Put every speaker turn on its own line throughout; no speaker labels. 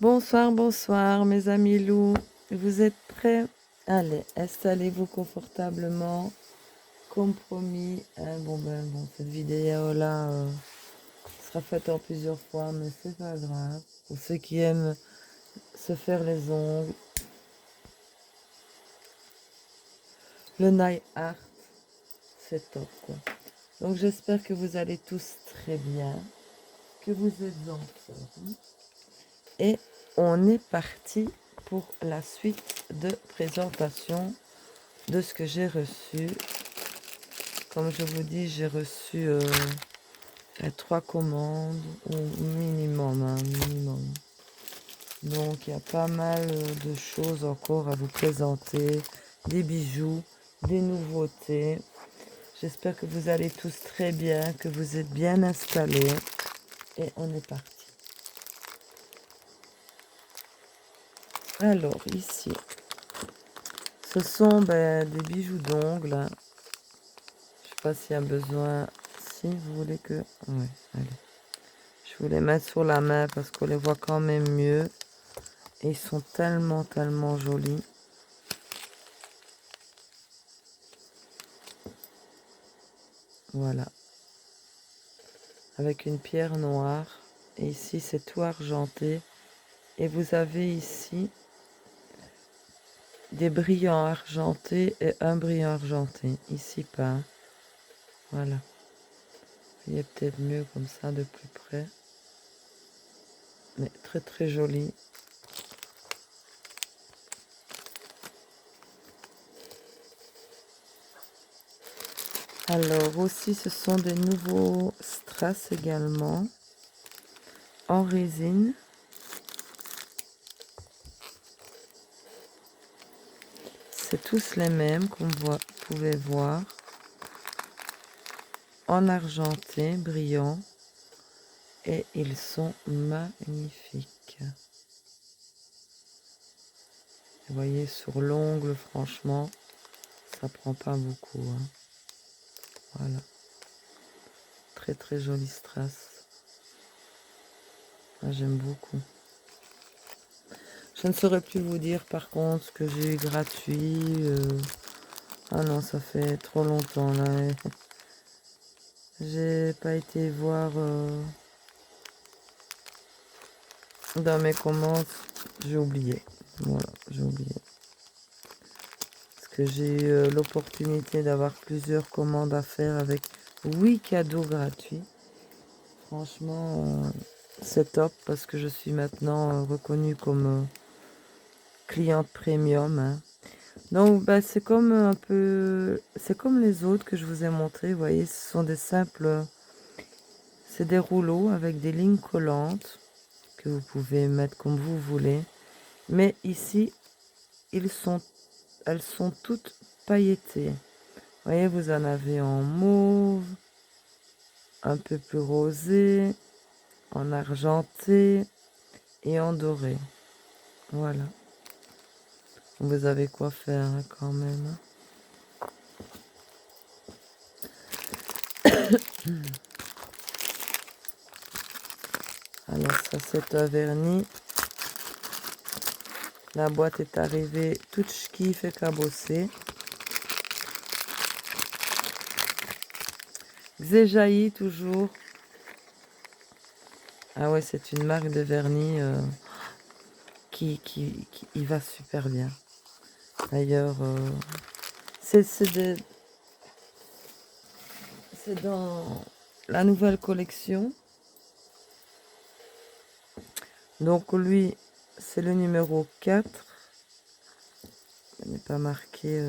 Bonsoir, bonsoir mes amis loups. Vous êtes prêts? Allez, installez-vous confortablement. Comme promis. Bon, cette vidéo-là sera faite en plusieurs fois, mais c'est pas grave. Pour ceux qui aiment se faire les ongles, le nail art, c'est top quoi. Donc j'espère que vous allez tous très bien, que vous êtes en forme. Et on est parti pour la suite de présentation de ce que j'ai reçu. Comme je vous dis, j'ai reçu 3 commandes au minimum, minimum. Donc il y a pas mal de choses encore à vous présenter, des bijoux, des nouveautés. J'espère que vous allez tous très bien, que vous êtes bien installés. Et on est parti. Alors ici, ce sont des bijoux d'ongles. Je sais pas s'il y a besoin. Si vous voulez que... Ouais, allez. Je vous les mets sur la main parce qu'on les voit quand même mieux. Et ils sont tellement, tellement jolis. Voilà. Avec une pierre noire. Et ici, c'est tout argenté. Et vous avez ici des brillants argentés et un brillant argenté. Ici, pas. Voilà. Vous voyez peut-être mieux comme ça de plus près. Mais très, très joli. Alors aussi, ce sont des nouveaux strass également. En résine. C'est tous les mêmes qu'on pouvait voir. En argenté, brillant. Et ils sont magnifiques. Vous voyez, sur l'ongle, franchement, ça prend pas beaucoup. Hein. Voilà. Très très joli strass. Ah, j'aime beaucoup. Je ne saurais plus vous dire par contre ce que j'ai eu gratuit. Ah non, ça fait trop longtemps là. J'ai pas été voir dans mes commandes. J'ai oublié. Voilà, j'ai oublié. Parce que j'ai eu l'opportunité d'avoir plusieurs commandes à faire avec 8 cadeaux gratuits. Franchement, c'est top parce que je suis maintenant reconnue comme cliente premium. Hein. Donc, bah, c'est comme un peu... C'est comme les autres que je vous ai montré. Vous voyez, ce sont des simples... C'est des rouleaux avec des lignes collantes que vous pouvez mettre comme vous voulez. Mais ici, elles sont toutes pailletées. Vous voyez, vous en avez en mauve, un peu plus rosé, en argenté et en doré. Voilà. Vous avez quoi faire hein, quand même. Alors ça c'est un vernis. La boîte est arrivée toute schkiff et cabossée. Xéjaï toujours. Ah ouais, c'est une marque de vernis qui y va super bien. D'ailleurs, c'est dans la nouvelle collection. Donc lui, c'est le numéro 4. Il n'est pas marqué...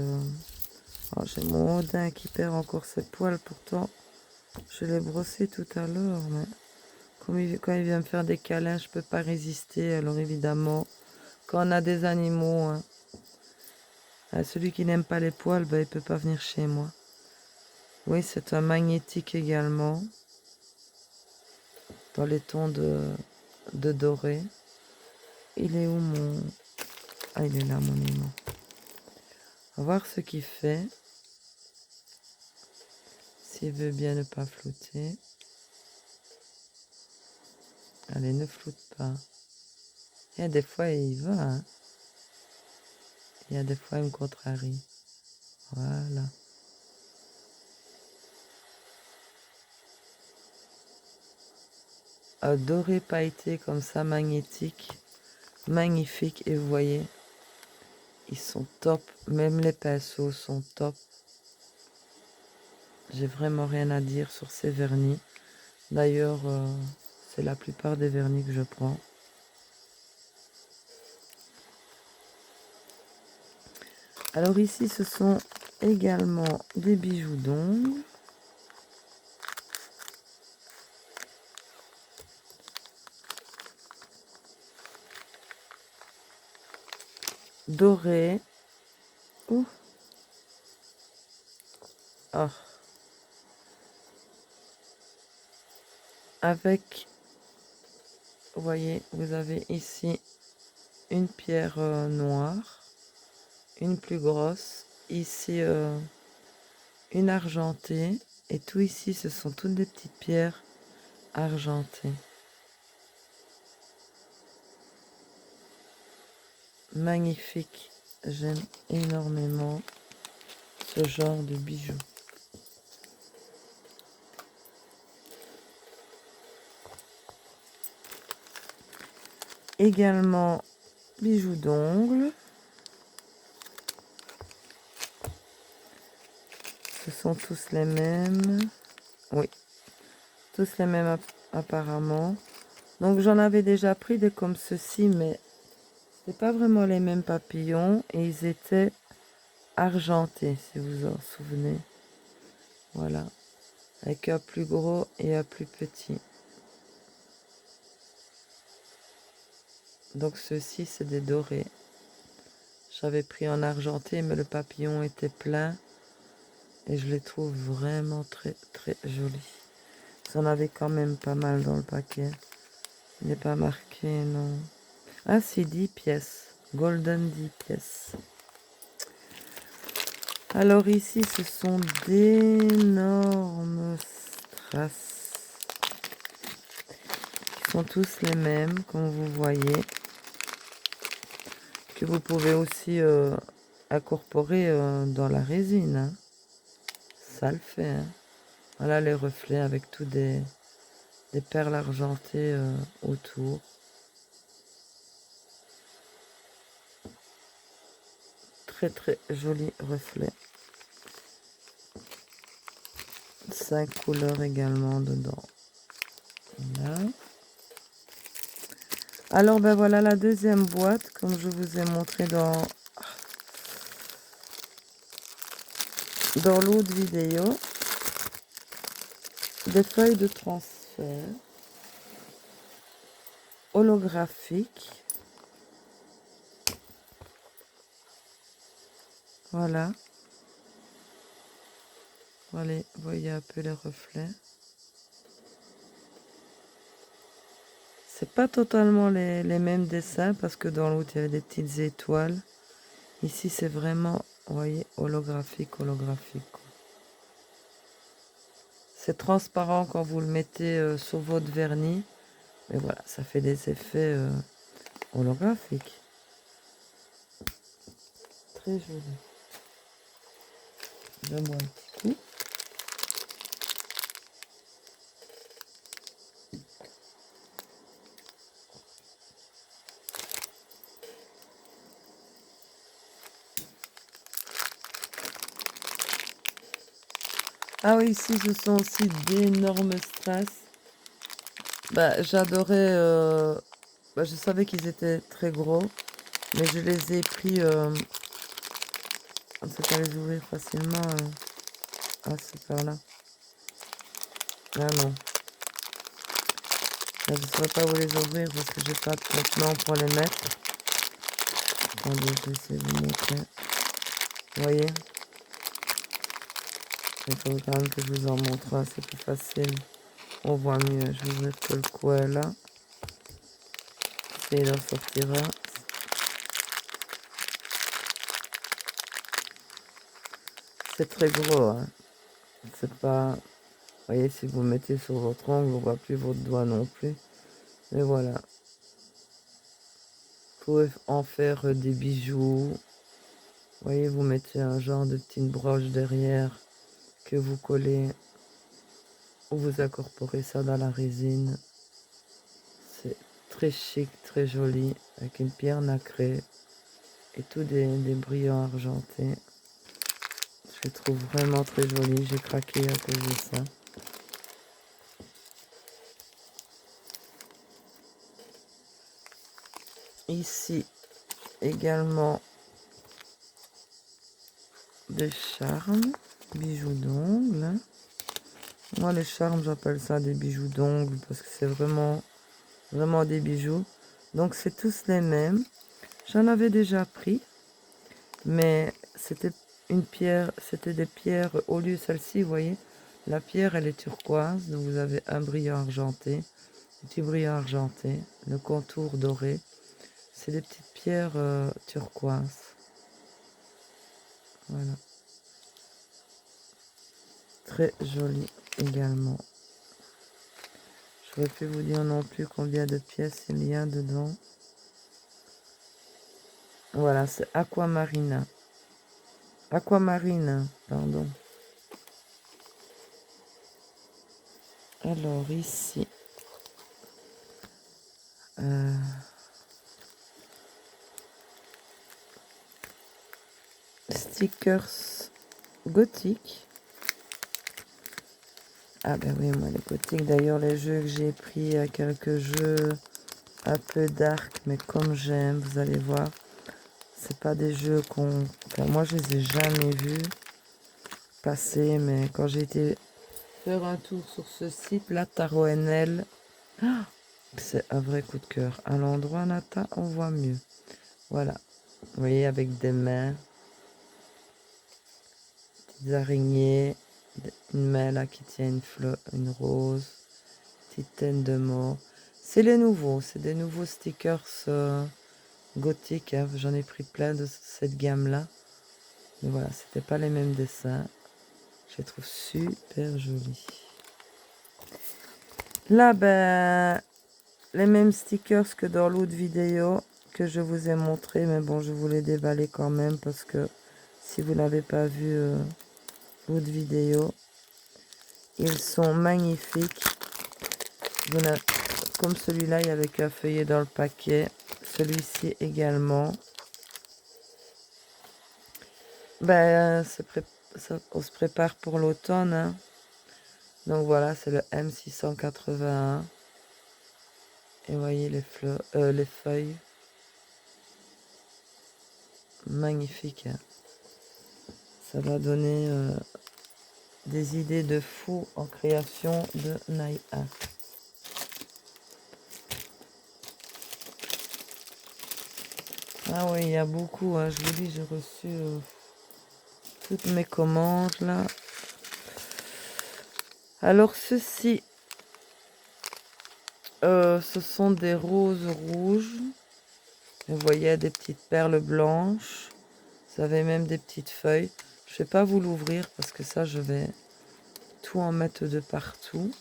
Oh, j'ai mon Odin qui perd encore ses poils. Pourtant, je l'ai brossé tout à l'heure. Mais quand il vient me faire des câlins, je peux pas résister. Alors évidemment, quand on a des animaux, hein, celui qui n'aime pas les poils, ben, il peut pas venir chez moi. Oui, c'est un magnétique également. Dans les tons de doré. Il est où mon... Ah, il est là, mon aimant. On va voir ce qu'il fait. S'il veut bien ne pas flotter. Allez, ne floute pas. Et des fois, il va. Hein. Il y a des fois, il me contrarie. Voilà. Doré pailleté comme ça, magnétique. Magnifique. Et vous voyez, ils sont top. Même les pinceaux sont top. J'ai vraiment rien à dire sur ces vernis. D'ailleurs, c'est la plupart des vernis que je prends. Alors ici, ce sont également des bijoux d'ongles. Dorés. Ouh. Oh. Avec, vous voyez, vous avez ici une pierre noire, une plus grosse, ici une argentée, et tout ici, ce sont toutes des petites pierres argentées. Magnifique, j'aime énormément ce genre de bijoux. Également, bijoux d'ongles. Ce sont tous les mêmes. Oui, tous les mêmes apparemment. Donc j'en avais déjà pris des comme ceci, mais c'est pas vraiment les mêmes papillons. Et ils étaient argentés, si vous en souvenez. Voilà. Avec un plus gros et un plus petit. Donc ceux-ci, c'est des dorés. J'avais pris en argenté, mais le papillon était plein. Et je les trouve vraiment très très jolis. J'en avais quand même pas mal dans le paquet. Il n'est pas marqué, non. Ah si, 10 pièces. Golden 10 pièces. Alors ici, ce sont d'énormes strass. Qui sont tous les mêmes, comme vous voyez. Que vous pouvez aussi incorporer dans la résine. Hein. Ça le fait. Hein. Voilà les reflets avec tous des perles argentées autour. Très très joli reflet. 5 couleurs également dedans. Voilà. Alors ben voilà la deuxième boîte, comme je vous ai montré dans l'autre vidéo. Des feuilles de transfert holographiques. Voilà. Voilà, vous voyez un peu les reflets. C'est pas totalement les mêmes dessins parce que dans l'autre il y avait des petites étoiles. Ici c'est vraiment, vous voyez, holographique, holographique. C'est transparent quand vous le mettez sur votre vernis. Mais voilà, ça fait des effets holographiques. Très joli. Donne-moi un petit coup. Ah oui, ici ce sont aussi d'énormes strass. Bah, j'adorais. Bah, je savais qu'ils étaient très gros, mais je les ai pris. On sait pas les ouvrir facilement. Ah, c'est par là. Ah non. Là, je ne saurais pas où les ouvrir parce que j'ai pas de contenant pour les mettre. Attendez, je vais essayer de vous montrer. Vous voyez? Il faut quand même que je vous en montre un, c'est plus facile. On voit mieux. Je vais ouvrir que le coin là. Essayer d'en sortir un. C'est très gros. Hein. C'est pas... Vous voyez, si vous mettez sur votre ongle, on voit plus votre doigt non plus. Mais voilà. pouvez en faire des bijoux. Vous voyez, vous mettez un genre de petite broche derrière que vous collez ou vous incorporez ça dans la résine. C'est très chic, très joli, avec une pierre nacrée et tout des brillants argentés. Je les trouve vraiment très jolis, j'ai craqué à cause de ça. Ici également des charmes, bijoux d'ongles. Moi les charmes j'appelle ça des bijoux d'ongles parce que c'est vraiment des bijoux. Donc c'est tous les mêmes. J'en avais déjà pris, mais c'était une pierre, c'était des pierres, au lieu de celle-ci, vous voyez, la pierre elle est turquoise, donc vous avez un brillant argenté, un petit brillant argenté, le contour doré. C'est des petites pierres turquoises. Voilà. Très joli également. Je ne pourrais plus vous dire non plus combien de pièces il y a dedans. Voilà, c'est Aquamarina. Aquamarine, pardon. Alors ici, stickers gothiques. Ah ben oui, moi les gothiques, d'ailleurs les jeux que j'ai pris, quelques jeux un peu dark, mais comme j'aime, vous allez voir, c'est pas des jeux enfin, moi je les ai jamais vus passer, mais quand j'ai été faire un tour sur ce site, là, Tarot NL, c'est un vrai coup de cœur. À l'endroit, Nata, on voit mieux. Voilà, vous voyez, avec des mains, des araignées, une main là qui tient une fleur, une rose, petite tête de mort. C'est les nouveaux, c'est des nouveaux stickers gothiques. Hein. J'en ai pris plein de cette gamme-là. Mais voilà, c'était pas les mêmes dessins. Je les trouve super jolis. Là, ben, les mêmes stickers que dans l'autre vidéo que je vous ai montré. Mais bon, je vous les déballer quand même parce que si vous n'avez pas vu l'autre vidéo, ils sont magnifiques. Comme celui-là, il y avait qu'un feuillet dans le paquet. Celui-ci également. Ben, on se prépare pour l'automne. Hein. Donc voilà, c'est le M681. Et voyez les feuilles. Magnifique. Hein. Ça va donner des idées de fou en création de Naya. Ah oui, il y a beaucoup. Hein. Je vous dis, j'ai reçu toutes mes commandes là. Alors ceci, ce sont des roses rouges. Vous voyez des petites perles blanches. Vous avez même des petites feuilles. Je ne vais pas vous l'ouvrir parce que ça, je vais tout en mettre de partout.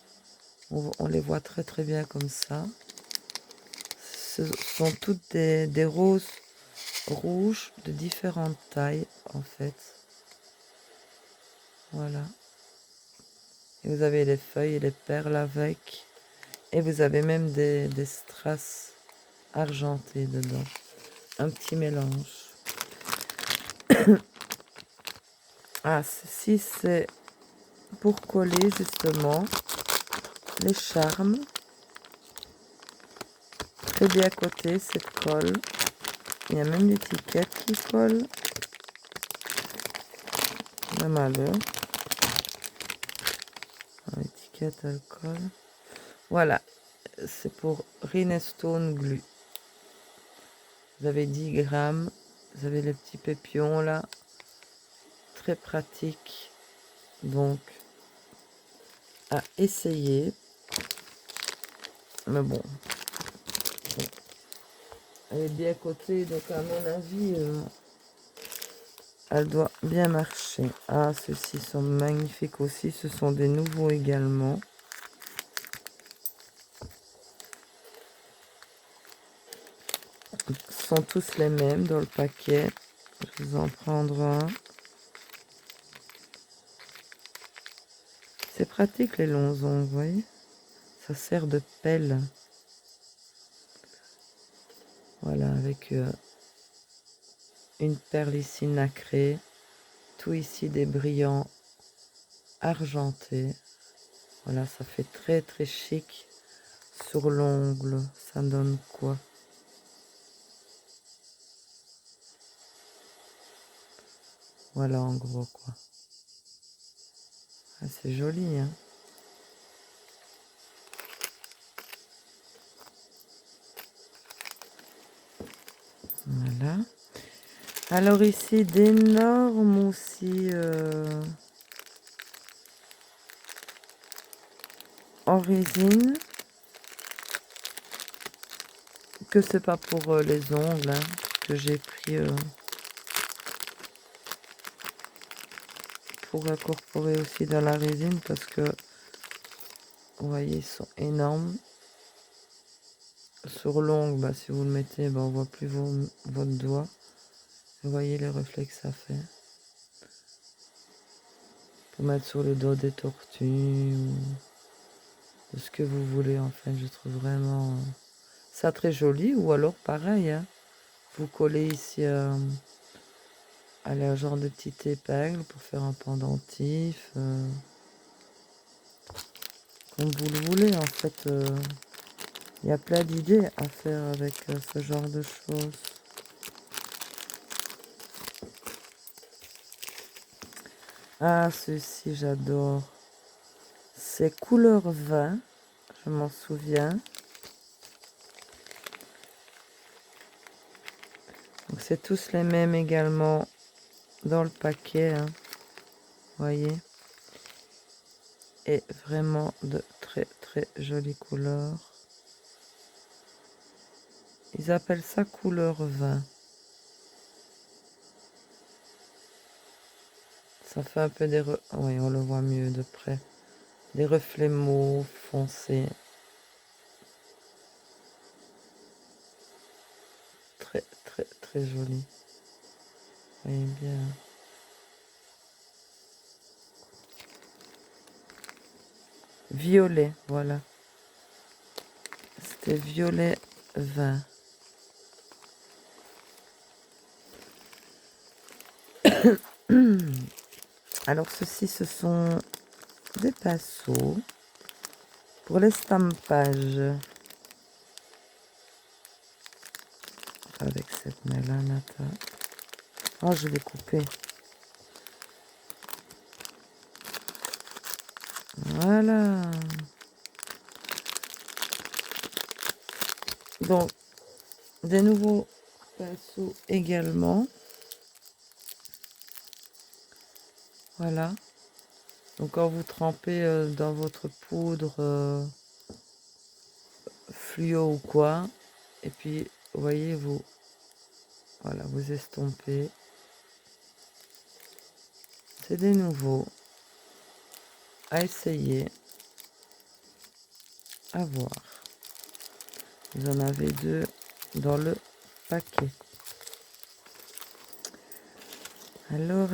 On les voit très très bien comme ça. Ce sont toutes des roses rouges de différentes tailles en fait. Voilà. Et vous avez les feuilles et les perles avec. Et vous avez même des strass argentées dedans. Un petit mélange. Ah, ceci c'est pour coller justement les charmes. Très bien à côté cette colle. Il y a même l'étiquette qui colle. Le malheur. L'étiquette elle colle. Voilà. C'est pour Rhinestone Glue. Vous avez 10 grammes. Vous avez les petits pépions là. Très pratique. Donc, à essayer. Mais bon. Elle est bien cotée. Donc, à mon avis, elle doit bien marcher. Ah, ceux-ci sont magnifiques aussi. Ce sont des nouveaux également. sont tous les mêmes dans le paquet. Je vais en prendre un. C'est pratique les longs ongles, vous voyez. Ça sert de pelle. Voilà, avec une perle ici nacrée. Tout ici des brillants argentés. Voilà, ça fait très très chic sur l'ongle. Ça donne quoi? Voilà en gros quoi. Ah, c'est joli, hein. Voilà. Alors ici, d'énormes aussi en résine. Que c'est pas pour les ongles, hein, que j'ai pris pour incorporer aussi dans la résine parce que vous voyez, ils sont énormes. Sur l'ongle, bah, si vous le mettez, bah, on voit plus votre doigt. Vous voyez les reflets que ça fait. Pour mettre sur le dos des tortues ou de ce que vous voulez en fait. Je trouve vraiment ça très joli. Ou alors pareil, hein, vous collez ici un genre de petite épingle pour faire un pendentif. Comme vous le voulez en fait. Il y a plein d'idées à faire avec ce genre de choses. Ah, ceci j'adore. C'est couleur vin, je m'en souviens. Donc c'est tous les mêmes également dans le paquet, hein. Voyez. Et vraiment de très très jolies couleurs. Ils appellent ça couleur vin. Ça fait un peu des... Oui, on le voit mieux de près. Des reflets mauves foncés. Très très très joli. Vous voyez bien. Violet, voilà. C'était violet vin. Alors ceci, ce sont des pinceaux pour l'estampage. Avec cette main-là, Nata. Oh, je vais couper. Voilà. Donc, des nouveaux pinceaux également. Voilà. Donc, quand vous trempez dans votre poudre fluo ou quoi, et puis, vous voyez, voilà, vous estompez. C'est des nouveaux à essayer, à voir. Vous en avez deux dans le paquet. Alors.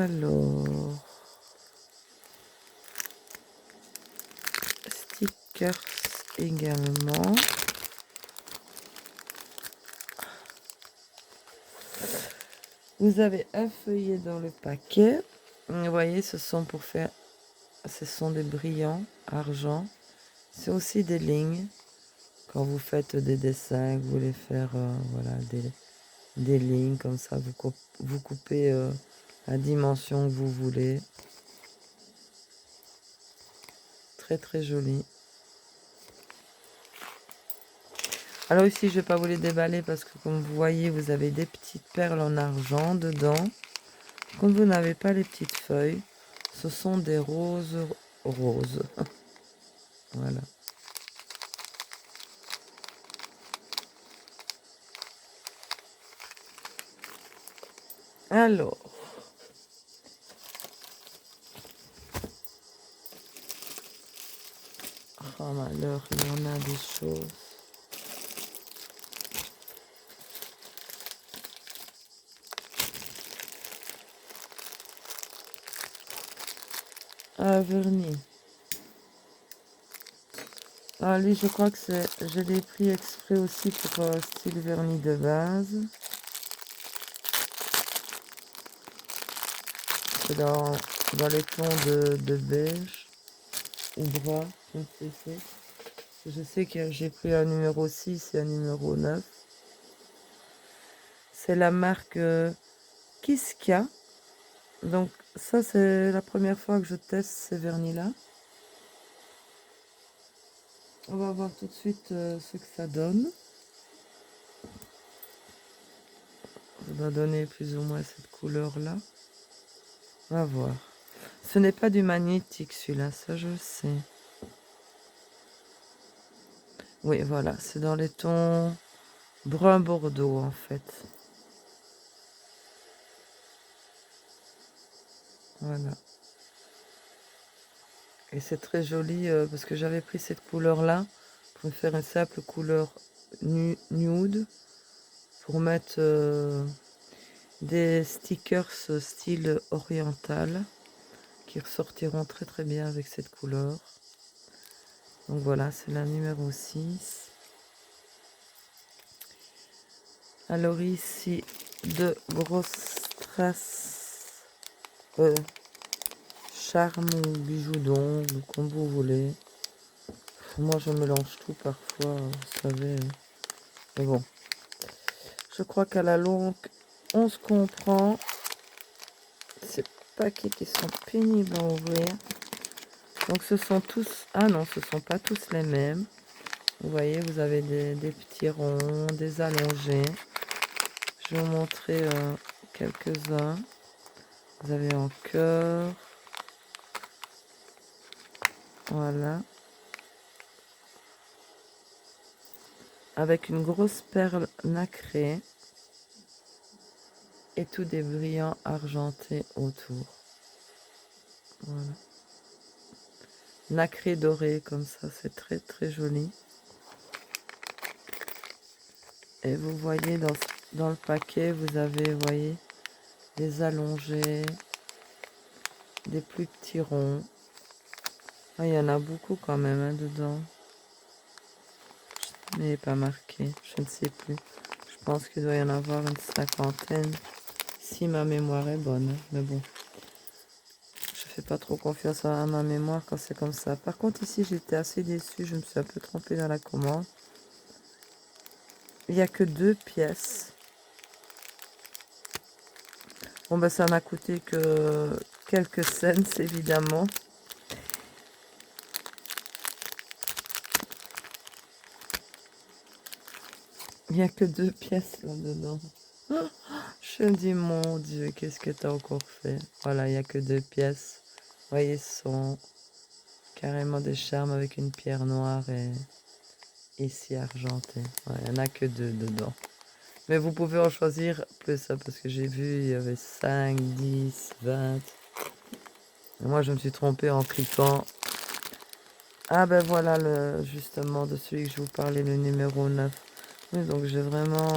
Stickers également. Vous avez un feuillet dans le paquet. Vous voyez, ce sont des brillants argent. C'est aussi des lignes. Quand vous faites des dessins, vous voulez faire voilà, des lignes comme ça, vous coupez la dimension que vous voulez. Très très joli. Alors ici, je ne vais pas vous les déballer parce que comme vous voyez, vous avez des petites perles en argent dedans. Quand vous n'avez pas les petites feuilles, ce sont des roses. Voilà. Alors. Oh malheur, il y en a des choses. Ah, vernis. Ah, lui, je crois que je l'ai pris exprès aussi pour style vernis de base. C'est dans les tons de beige ou brun, je ne sais pas. Je sais que j'ai pris un numéro 6 et un numéro 9. C'est la marque Kiska. Donc ça, c'est la première fois que je teste ces vernis-là. On va voir tout de suite ce que ça donne. Ça doit donner plus ou moins cette couleur-là. On va voir. Ce n'est pas du magnétique celui-là, ça je le sais. Oui, voilà, c'est dans les tons brun bordeaux en fait. Voilà. Et c'est très joli parce que j'avais pris cette couleur-là pour faire une simple couleur nude pour mettre des stickers style oriental qui ressortiront très très bien avec cette couleur. Donc voilà, c'est la numéro 6. Alors ici, de grosses traces charme ou bijoux d'ongles, comme vous voulez. Moi, je mélange tout parfois, vous savez. Mais bon, je crois qu'à la longue, on se comprend. Ces paquets qui sont pénibles à ouvrir. Donc, ce sont tous... Ah non, ce ne sont pas tous les mêmes. Vous voyez, vous avez des petits ronds, des allongés. Je vais vous montrer quelques-uns. Vous avez en cœur. Voilà. Avec une grosse perle nacrée. Et tout des brillants argentés autour. Voilà. Nacré doré comme ça, c'est très très joli. Et vous voyez dans le paquet, vous avez, vous voyez, des allongés, des plus petits ronds. Ah, il y en a beaucoup quand même hein, dedans. Je n'ai pas marqué, je ne sais plus. Je pense qu'il doit y en avoir une cinquantaine, si ma mémoire est bonne. Mais bon, je fais pas trop confiance à ma mémoire quand c'est comme ça. Par contre, ici, j'étais assez déçue. Je me suis un peu trompée dans la commande. Il n'y a que 2 pièces. Bon, ben, ça m'a coûté que quelques cents, évidemment. Il n'y a que 2 pièces là-dedans. Je me dis, mon Dieu, qu'est-ce que tu as encore fait? Voilà, il n'y a que 2 pièces. Vous voyez, ce sont carrément des charmes avec une pierre noire et ici argentée. Ouais, il n'y en a que 2 dedans. Mais vous pouvez en choisir plus, hein, parce que j'ai vu, il y avait 5, 10, 20. Et moi, je me suis trompée en cliquant. Ah ben voilà, justement, de celui que je vous parlais, le numéro 9. Oui, donc j'ai vraiment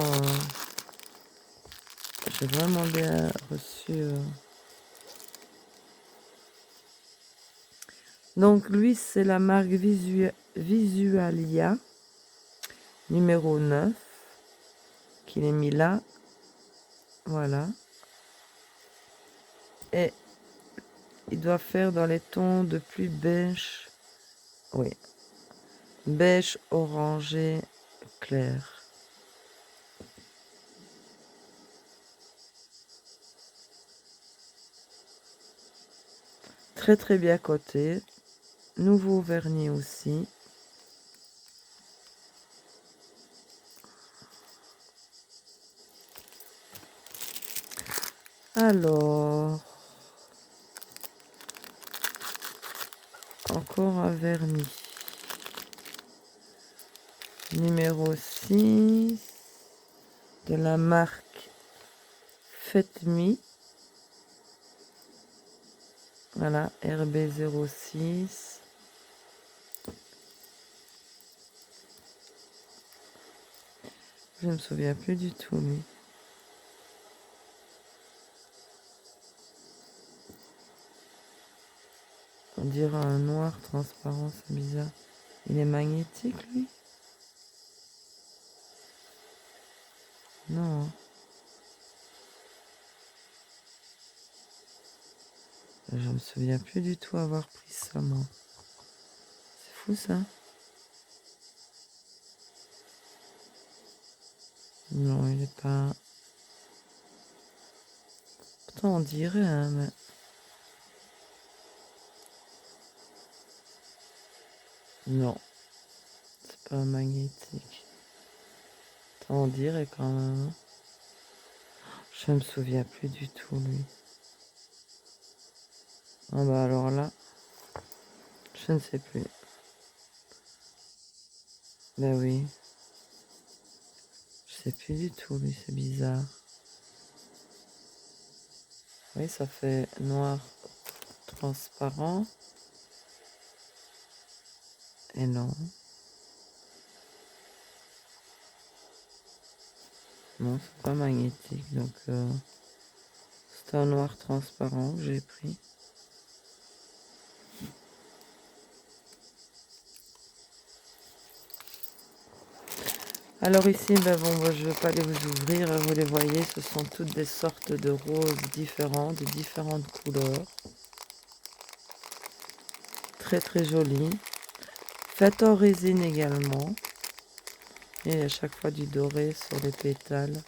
bien reçu. Donc lui, c'est la marque Visualia, numéro 9, qu'il est mis là. Voilà. Et il doit faire dans les tons de plus beige. Oui. Beige orangé clair. Très très bien coté. Nouveau vernis aussi. Alors, encore un vernis. Numéro 6 de la marque Faites Me. Voilà, RB06. Je ne me souviens plus du tout, lui. On dirait un noir transparent, c'est bizarre. Il est magnétique, lui? Non. Je me souviens plus du tout avoir pris ça, moi. C'est fou, ça. Non, il est pas... Pourtant, on dirait, hein, mais... Non, c'est pas magnétique. Pourtant, on dirait quand même. Je me souviens plus du tout, lui. Ah bah alors là, je ne sais plus. Ben oui. Je sais plus du tout, lui, c'est bizarre. Oui, ça fait noir transparent. Et non. Non, c'est pas magnétique. Donc, c'est un noir transparent que j'ai pris. Alors ici, ben bon, je ne vais pas les vous ouvrir. Vous les voyez, ce sont toutes des sortes de roses différentes, de différentes couleurs. Très très jolies. Faites en résine également. Et à chaque fois du doré sur les pétales.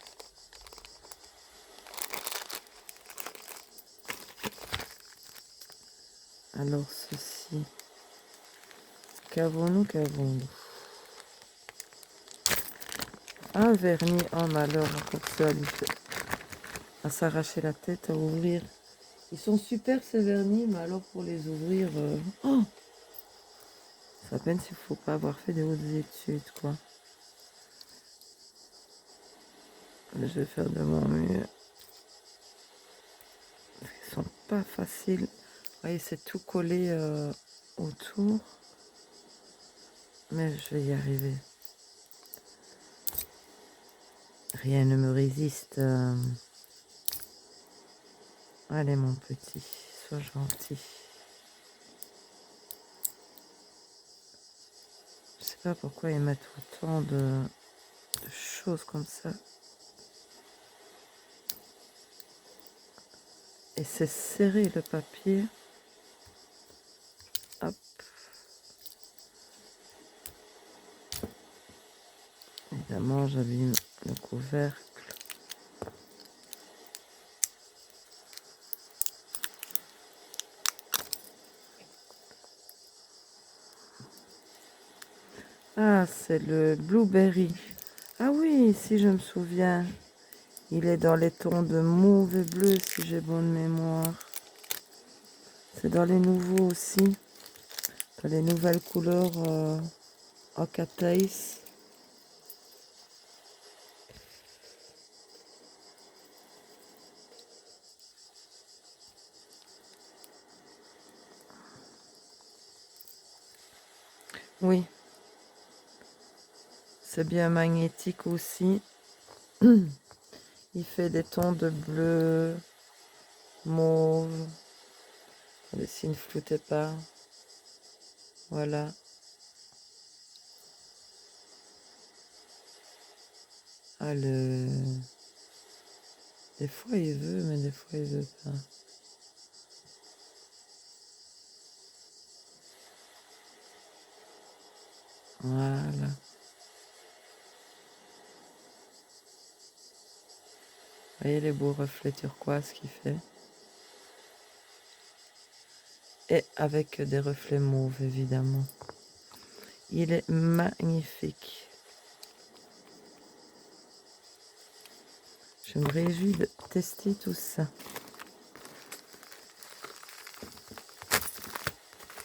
Alors ceci. Qu'avons-nous? Un vernis en malheur pour ceux à s'arracher la tête, à ouvrir. Ils sont super ces vernis, mais alors pour les ouvrir... Oh, c'est à peine s'il faut pas avoir fait des hautes études, quoi. Je vais faire de mon mieux. Ils sont pas faciles. Vous voyez, c'est tout collé autour. Mais je vais y arriver. Rien ne me résiste. Allez, mon petit, sois gentil. Je sais pas pourquoi ils mettent autant de choses comme ça. Et c'est serré le papier. Hop. Évidemment, j'abîme le couvercle. Ah, c'est le blueberry. Ah oui, si je me souviens. Il est dans les tons de mauve et bleu, si j'ai bonne mémoire. C'est dans les nouveaux aussi. Dans les nouvelles couleurs en cataïs. Oui. C'est bien magnétique aussi. Il fait des tons de bleu, mauve. Allez, s'il ne floutait pas. Voilà. Ah, des fois il veut, mais des fois il veut pas. Voilà. Vous voyez les beaux reflets turquoise qu'il fait. Et avec des reflets mauves, évidemment. Il est magnifique. Je me réjouis de tester tout ça.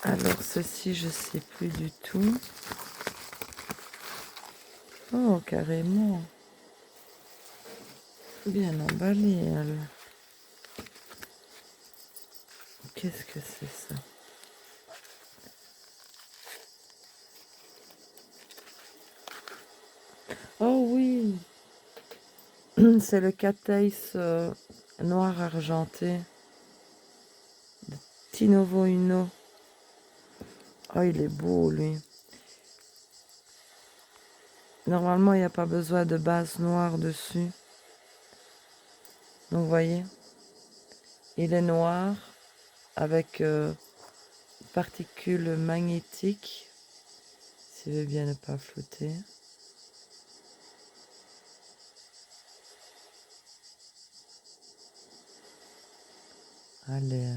Alors ceci, je sais plus du tout. Oh, carrément. Bien emballé, alors. Qu'est-ce que c'est ça? Oh oui! C'est le Cataïs noir argenté de Tinovo Uno. Oh, il est beau, lui. Normalement, il n'y a pas besoin de base noire dessus. Donc, vous voyez, il est noir avec particules magnétiques. S'il veut bien ne pas flotter. Allez.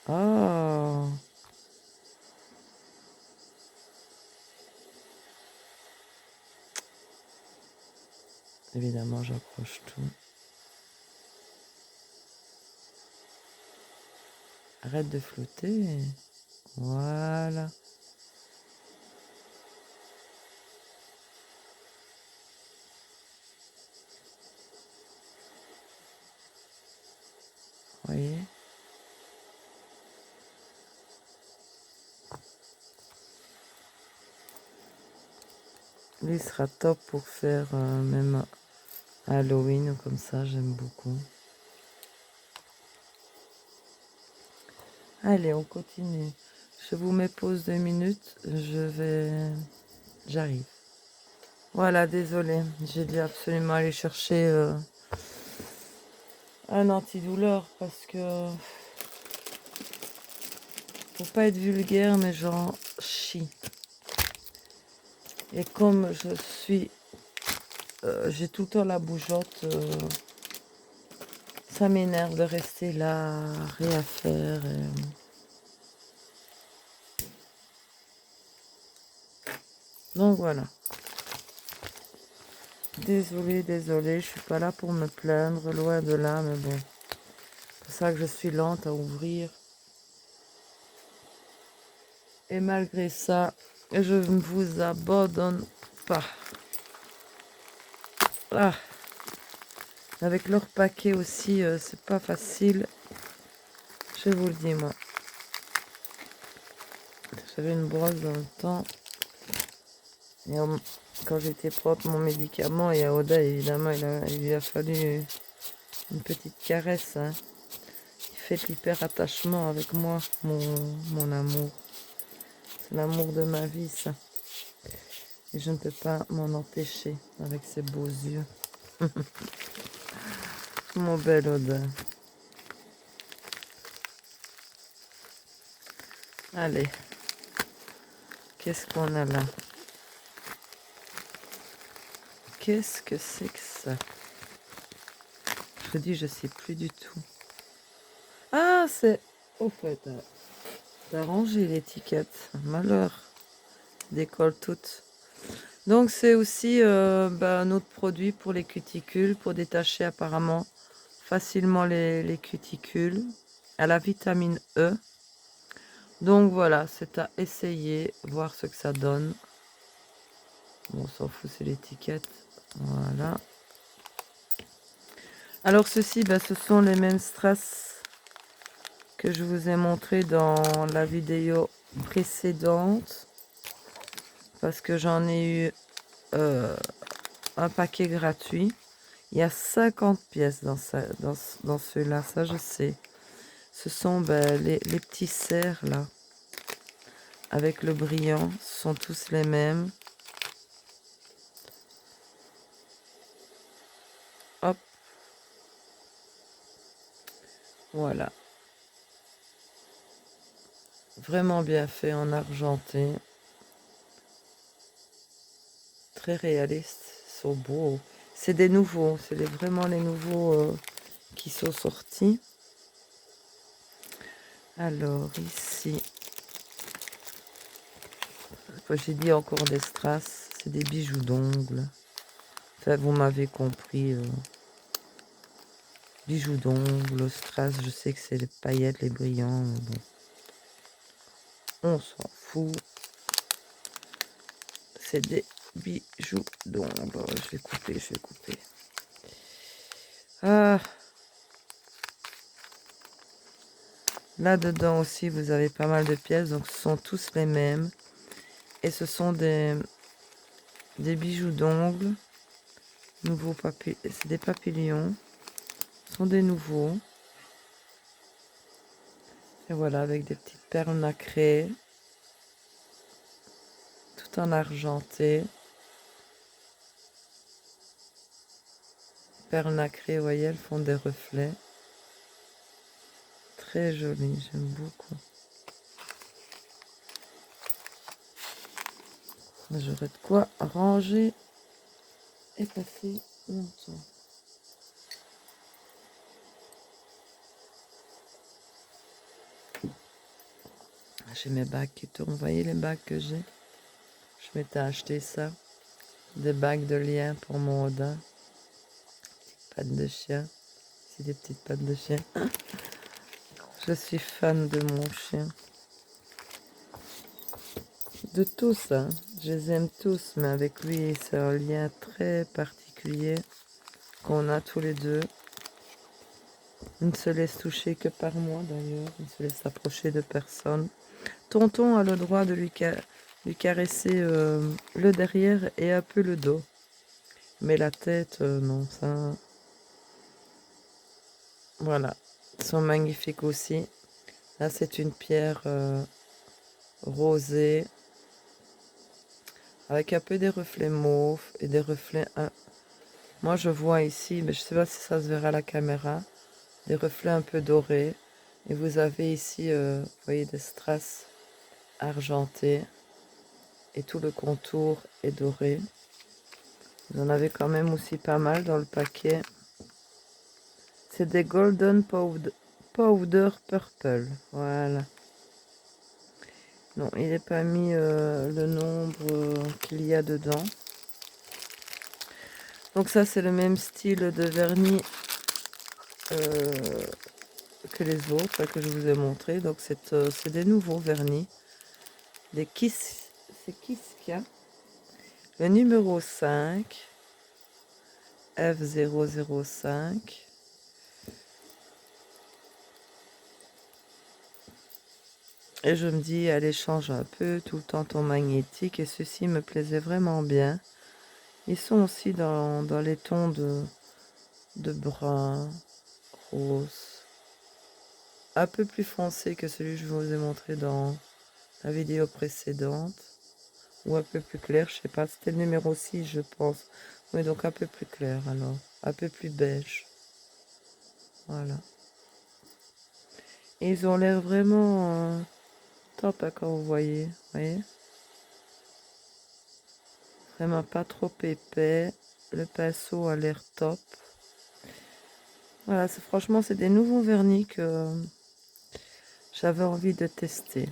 Oh! Évidemment, j'approche tout. Arrête de flotter. Voilà. Vous voyez? Lui sera top pour faire même Halloween ou comme ça, j'aime beaucoup. Allez, on continue. Je vous mets pause 2 minutes. J'arrive. Voilà, désolé. J'ai dû absolument aller chercher un antidouleur parce que faut pas être vulgaire, mais j'en chie. Et comme j'ai tout le temps la bougeotte, ça m'énerve de rester là, rien faire. Donc voilà. Désolée, je suis pas là pour me plaindre, loin de là, mais bon. C'est pour ça que je suis lente à ouvrir. Et malgré ça, je ne vous abandonne pas. Ah. Avec leur paquet aussi, c'est pas facile. Je vous le dis, moi. J'avais une brosse dans le temps. Et quand j'étais propre mon médicament, et à Oda, évidemment, il lui a fallu une petite caresse. Hein. Il fait l'hyper attachement avec moi, mon amour. C'est l'amour de ma vie, ça. Et je ne peux pas m'en empêcher avec ses beaux yeux. Mon bel Oda. Allez. Qu'est-ce qu'on a là? Qu'est-ce que c'est que ça? Je dis, je sais plus du tout. Ah, c'est... Au fait, t'as rangé l'étiquette. Malheur. Décolle toute. Donc, c'est aussi un autre produit pour les cuticules, pour détacher apparemment facilement les cuticules. À la vitamine E. Donc, voilà, c'est à essayer, voir ce que ça donne. Bon, on s'en fout, c'est l'étiquette. Voilà. Alors, ceci, ce sont les mêmes strass que je vous ai montré dans la vidéo précédente. Parce que j'en ai eu un paquet gratuit. Il y a 50 pièces dans ceux-là, ça je sais. Ce sont les petits cerfs là, avec le brillant, ce sont tous les mêmes. Hop. Voilà. Vraiment bien fait en argenté. Très réaliste, ils sont beaux. C'est des nouveaux, c'est vraiment les nouveaux qui sont sortis. Alors ici, j'ai dit encore des strass, c'est des bijoux d'ongles. Enfin, vous m'avez compris. Bijoux d'ongles, strass, je sais que c'est les paillettes, les brillants, mais bon. On s'en fout. C'est des bijoux d'ongles. Je vais couper. Ah. Là-dedans aussi, vous avez pas mal de pièces, donc ce sont tous les mêmes. Et ce sont des bijoux d'ongles. Nouveaux c'est des papillons. Ce sont des nouveaux. Et voilà, avec des petites perles nacrées, tout en argenté. Perles nacrées, vous voyez, elles font des reflets. Très joli, j'aime beaucoup. J'aurais de quoi ranger et passer longtemps. J'ai mes bagues qui tournent. Vous voyez les bagues que j'ai? Je m'étais acheté ça. Des bagues de lien pour mon Odin. Petites pattes de chien. C'est des petites pattes de chien. Je suis fan de mon chien. De tous, hein. Je les aime tous, mais avec lui, c'est un lien très particulier qu'on a tous les deux. Il ne se laisse toucher que par moi, d'ailleurs. Il ne se laisse approcher de personne. Tonton a le droit de lui caresser le derrière et un peu le dos. Mais la tête, non, ça... Voilà. Ils sont magnifiques aussi. Là, c'est une pierre rosée. Avec un peu des reflets mauves et des reflets... Moi, je vois ici, mais je ne sais pas si ça se verra à la caméra, des reflets un peu dorés. Et vous avez ici, vous voyez, des strass argentés. Et tout le contour est doré. Vous en avez quand même aussi pas mal dans le paquet. C'est des Golden Powder Purple. Voilà. Non, il n'est pas mis le nombre qu'il y a dedans. Donc ça, c'est le même style de vernis que les autres que je vous ai montré. Donc c'est des nouveaux vernis. C'est Kiskia. Le numéro 5. F005. Et je me dis, allez, change un peu tout le temps ton magnétique. Et ceci me plaisait vraiment bien. Ils sont aussi dans les tons de brun, rose. Un peu plus foncé que celui que je vous ai montré dans la vidéo précédente. Ou un peu plus clair, je sais pas. C'était le numéro 6, je pense. Oui, donc un peu plus clair alors. Un peu plus beige. Voilà. Et ils ont l'air vraiment top hein, quand vous voyez. Vraiment pas trop épais. Le pinceau a l'air top. Voilà, franchement, c'est des nouveaux vernis que j'avais envie de tester.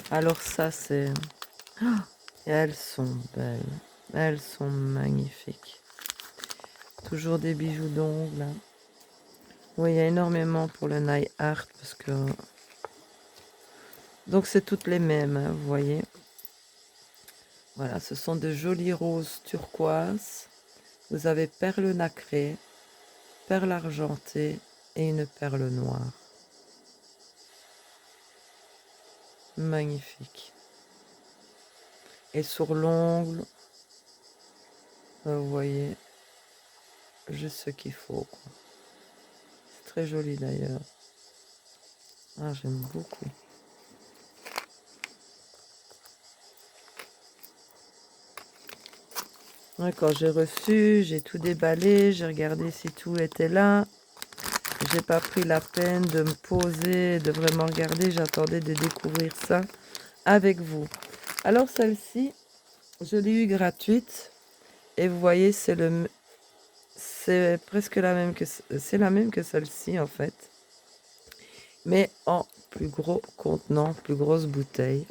Alors ça, c'est... Et elles sont belles. Elles sont magnifiques. Toujours des bijoux d'ongles. Hein. Oui, il y a énormément pour le nail art parce que... Donc c'est toutes les mêmes, hein, vous voyez. Voilà, ce sont de jolis roses turquoise. Vous avez perle nacrée, perle argentée et une perle noire. Magnifique. Et sur l'ongle, vous voyez, juste ce qu'il faut. C'est très joli d'ailleurs. Ah, j'aime beaucoup. Ouais, quand j'ai reçu, j'ai tout déballé, j'ai regardé si tout était là. J'ai pas pris la peine de me poser, de vraiment regarder. J'attendais de découvrir ça avec vous. Alors celle-ci, je l'ai eu gratuite. Et vous voyez, c'est presque la même que celle-ci en fait. Mais en plus gros contenant, plus grosse bouteille.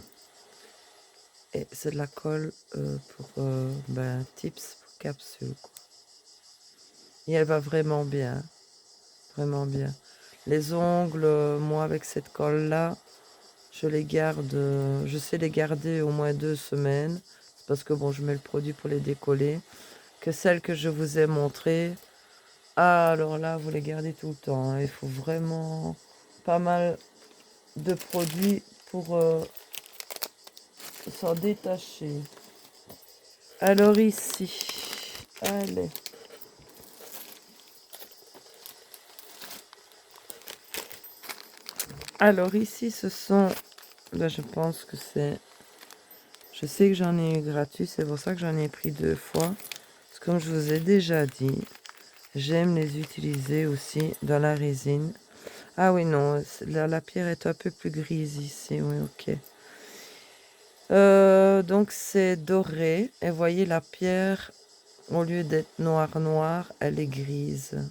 Et c'est de la colle pour tips pour capsule. Quoi. Et elle va vraiment bien. Vraiment bien. Les ongles, moi avec cette colle-là, je les garde, je sais les garder au moins 2 semaines. C'est parce que bon, je mets le produit pour les décoller. Que celle que je vous ai montrée, ah alors là, vous les gardez tout le temps. Hein. Il faut vraiment pas mal de produits pour s'en détacher. Alors ici, allez. Alors ici, ce sont... Là, je pense que c'est... Je sais que j'en ai eu gratuit, c'est pour ça que j'en ai pris 2 fois. Parce que comme je vous ai déjà dit, j'aime les utiliser aussi dans la résine. Ah oui, non, la pierre est un peu plus grise ici, oui, ok. Donc c'est doré, et voyez la pierre, au lieu d'être noire, elle est grise.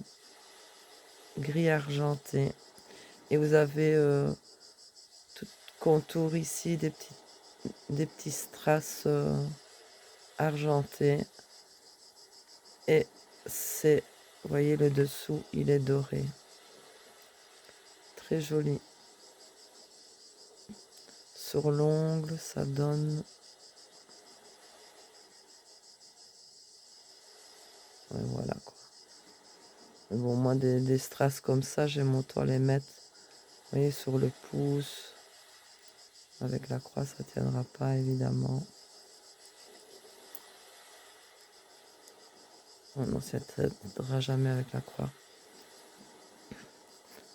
Gris argenté. Et vous avez tout contour ici, des petits strass argentés. Et c'est, vous voyez le dessous, il est doré. Très joli. Sur l'ongle, ça donne... Ouais, voilà quoi. Mais bon, moi, des strass comme ça, j'aime autant les mettre, vous voyez, sur le pouce. Avec la croix, ça tiendra pas, évidemment. Oh non, ça ne tiendra jamais avec la croix.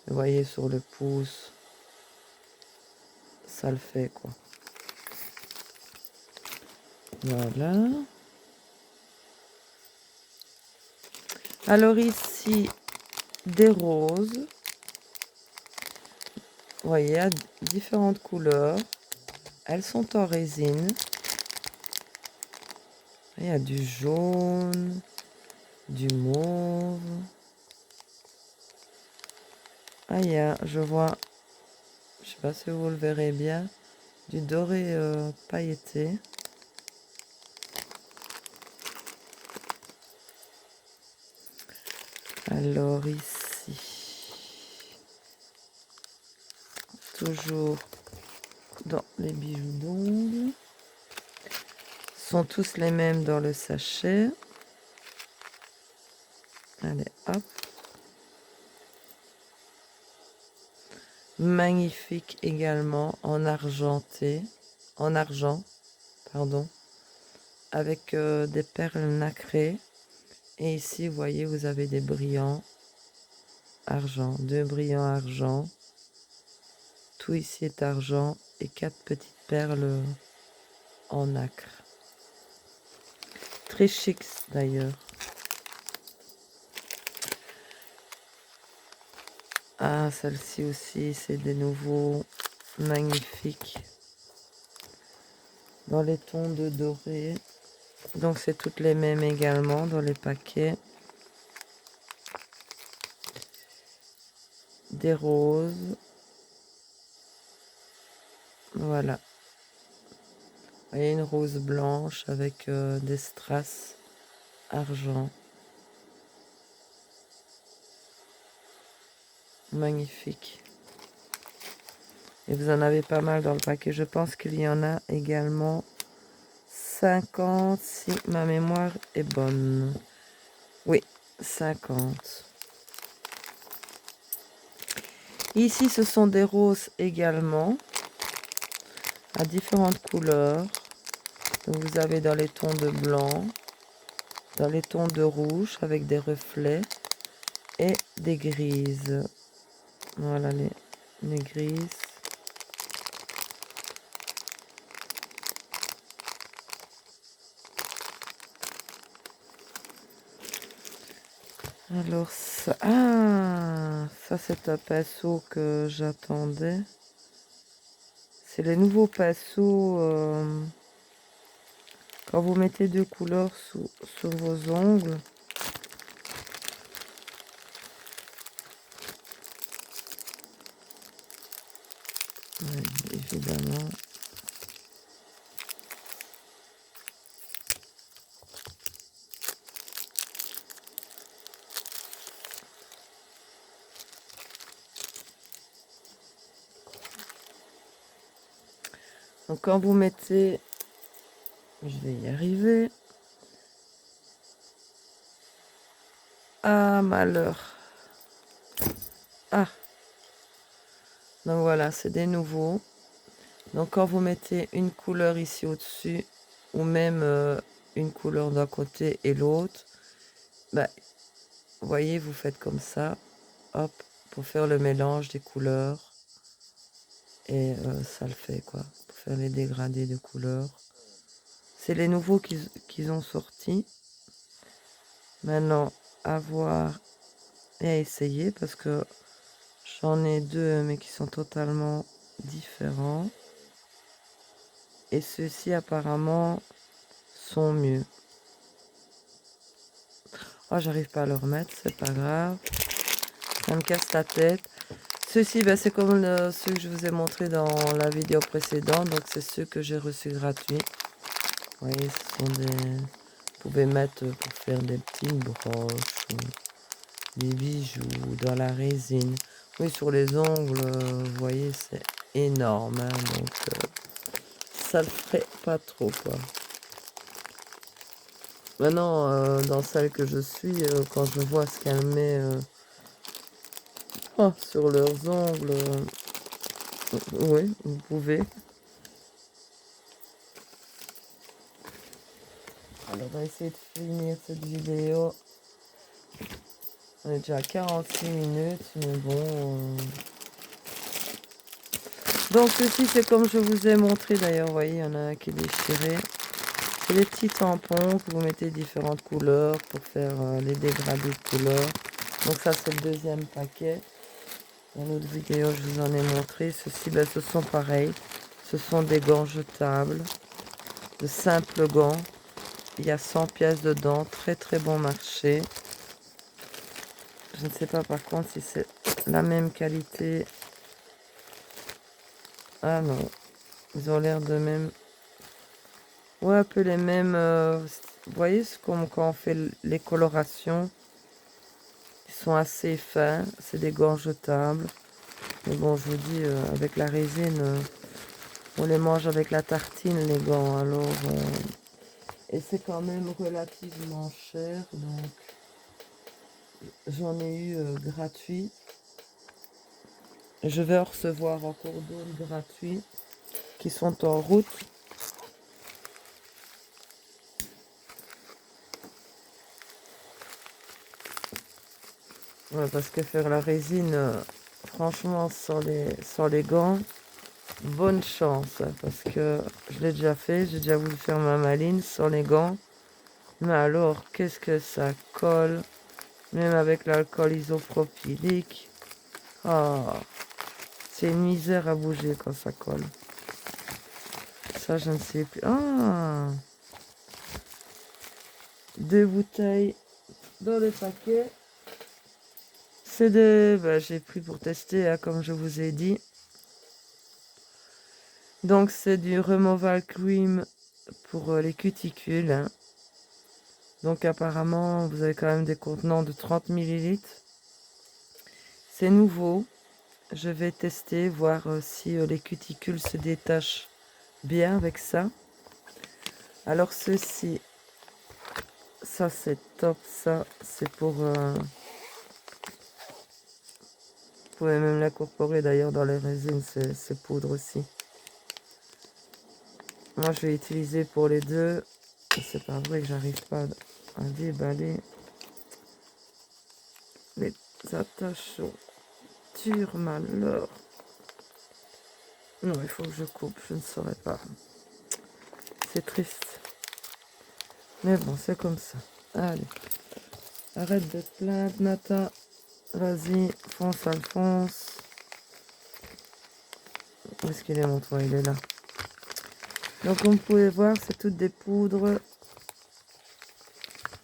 Vous voyez, sur le pouce, ça le fait, quoi. Voilà. Alors ici, des roses. Vous voyez, à différentes couleurs. Elles sont en résine. Il y a du jaune, du mauve. Ah, il y a, je vois, je sais pas si vous le verrez bien, du doré pailleté. Alors ici, toujours dans les bijoux d'ongles. Sont tous les mêmes dans le sachet. Allez, hop. Magnifique également en argenté, en argent, pardon, avec des perles nacrées. Et ici, vous voyez, vous avez des brillants argent, 2 brillants argent. Tout ici est argent et 4 petites perles en nacre. Très chic d'ailleurs. Ah, celle-ci aussi, c'est des nouveaux magnifiques. Dans les tons de doré. Donc c'est toutes les mêmes également dans les paquets. Des roses. Voilà. Vous voyez une rose blanche avec des strass argent. Magnifique. Et vous en avez pas mal dans le paquet. Je pense qu'il y en a également 50 si ma mémoire est bonne. Oui, 50. Ici, ce sont des roses également, à différentes couleurs. Donc, vous avez dans les tons de blanc, dans les tons de rouge avec des reflets et des grises. Voilà les grises. Alors ça, ça c'est un pinceau que j'attendais. C'est les nouveaux pinceaux. Quand vous mettez 2 couleurs sur vos ongles, ouais, évidemment. Donc quand vous mettez, je vais y arriver. Ah malheur. Ah. Donc voilà, c'est des nouveaux. Donc quand vous mettez une couleur ici au-dessus, ou même une couleur d'un côté et l'autre, bah, vous voyez, vous faites comme ça, hop, pour faire le mélange des couleurs. Et ça le fait quoi, pour faire les dégradés de couleurs. C'est les nouveaux qu'ils ont sortis. Maintenant, à voir et à essayer parce que j'en ai deux mais qui sont totalement différents. Et ceux-ci apparemment sont mieux. Oh, j'arrive pas à le remettre, c'est pas grave. Ça me casse la tête. Ceux-ci, ben, c'est comme ceux que je vous ai montré dans la vidéo précédente. Donc c'est ceux que j'ai reçus gratuits. Vous voyez, ce sont des... Vous pouvez mettre pour faire des petites broches, ou des bijoux, dans la résine. Oui, sur les ongles, vous voyez, c'est énorme. Hein, donc ça le ferait pas trop, quoi. Maintenant, dans celle que je suis, quand je vois ce qu'elle met sur leurs ongles, oui, vous pouvez. Alors, on va essayer de finir cette vidéo. On est déjà à 46 minutes, mais bon. Donc, ceci, c'est comme je vous ai montré d'ailleurs. Vous voyez, il y en a un qui est déchiré. C'est des petits tampons que vous mettez différentes couleurs pour faire les dégradés de couleurs. Donc, ça, c'est le deuxième paquet. Dans l'autre vidéo, je vous en ai montré. Ceux-ci, ben, ce sont pareils. Ce sont des gants jetables. De simples gants. Il y a 100 pièces dedans. Très, très bon marché. Je ne sais pas par contre si c'est la même qualité. Ah non, ils ont l'air de même. Ouais, un peu les mêmes. Vous voyez, c'est comme quand on fait les colorations. Ils sont assez fins. C'est des gants jetables. Mais bon, je vous dis, avec la résine, on les mange avec la tartine, les gants. Alors, et c'est quand même relativement cher. Donc, j'en ai eu gratuit. Je vais en recevoir encore d'autres gratuits qui sont en route. Ouais, parce que faire la résine, franchement, sans les gants, bonne chance. Hein, parce que je l'ai déjà fait, j'ai déjà voulu faire ma maline sans les gants. Mais alors, qu'est-ce que ça colle, même avec l'alcool isopropylique. Ah, c'est une misère à bouger quand ça colle. Ça, je ne sais plus. Ah, 2 bouteilles dans le paquet. C'est j'ai pris pour tester, hein, comme je vous ai dit. Donc, c'est du Removal Cream pour les cuticules. Hein. Donc, apparemment, vous avez quand même des contenants de 30 millilitres. C'est nouveau. Je vais tester, voir si les cuticules se détachent bien avec ça. Alors, ceci, ça c'est top. Ça, c'est pour... vous pouvez même l'incorporer d'ailleurs dans les résines, ces poudres aussi. Moi, je vais utiliser pour les deux. C'est pas vrai que j'arrive pas à déballer les attachants. Malheur. Non, il faut que je coupe, je ne saurais pas. C'est triste. Mais bon, c'est comme ça. Allez. Arrête de te plaindre, Nata. Vas-y, fonce, Alphonse. Où est-ce qu'il est mon toit? Il est là. Donc, comme vous pouvez voir, c'est toutes des poudres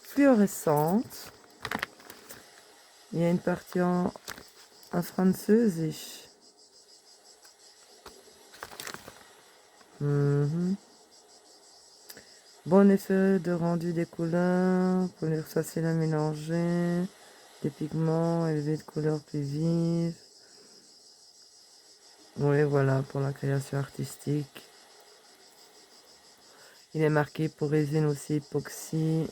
fluorescentes. Il y a une partie en Französisch. Bon effet de rendu des couleurs, couleurs faciles à mélanger, des pigments élevés de couleurs plus vives. Oui, voilà, pour la création artistique. Il est marqué pour résine aussi époxy,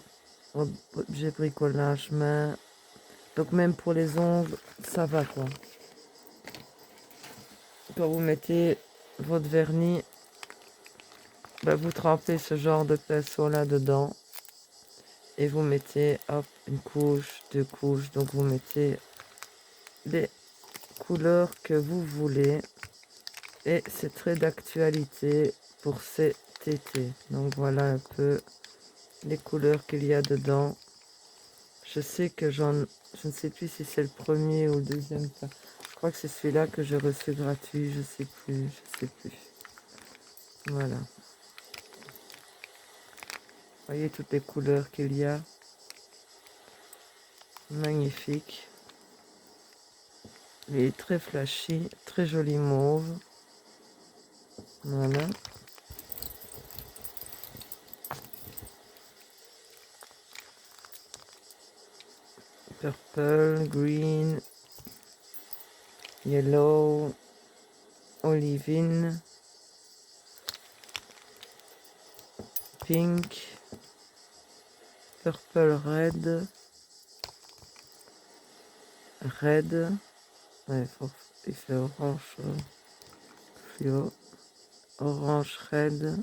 objet bricolage main. Donc même pour les ongles, ça va quoi. Quand vous mettez votre vernis, vous trempez ce genre de pinceau là dedans. Et vous mettez, hop, une couche, 2 couches. Donc vous mettez les couleurs que vous voulez. Et c'est très d'actualité pour cet été. Donc voilà un peu les couleurs qu'il y a dedans. Je sais que je ne sais plus si c'est le premier ou le deuxième. Je crois que c'est celui-là que j'ai reçu gratuit. Je sais plus. Voilà. Voyez toutes les couleurs qu'il y a. Magnifique. Il est très flashy, très joli mauve. Voilà. Purple, green, yellow, olivine, pink, purple red, red, ouais, il fait orange fluo, orange red,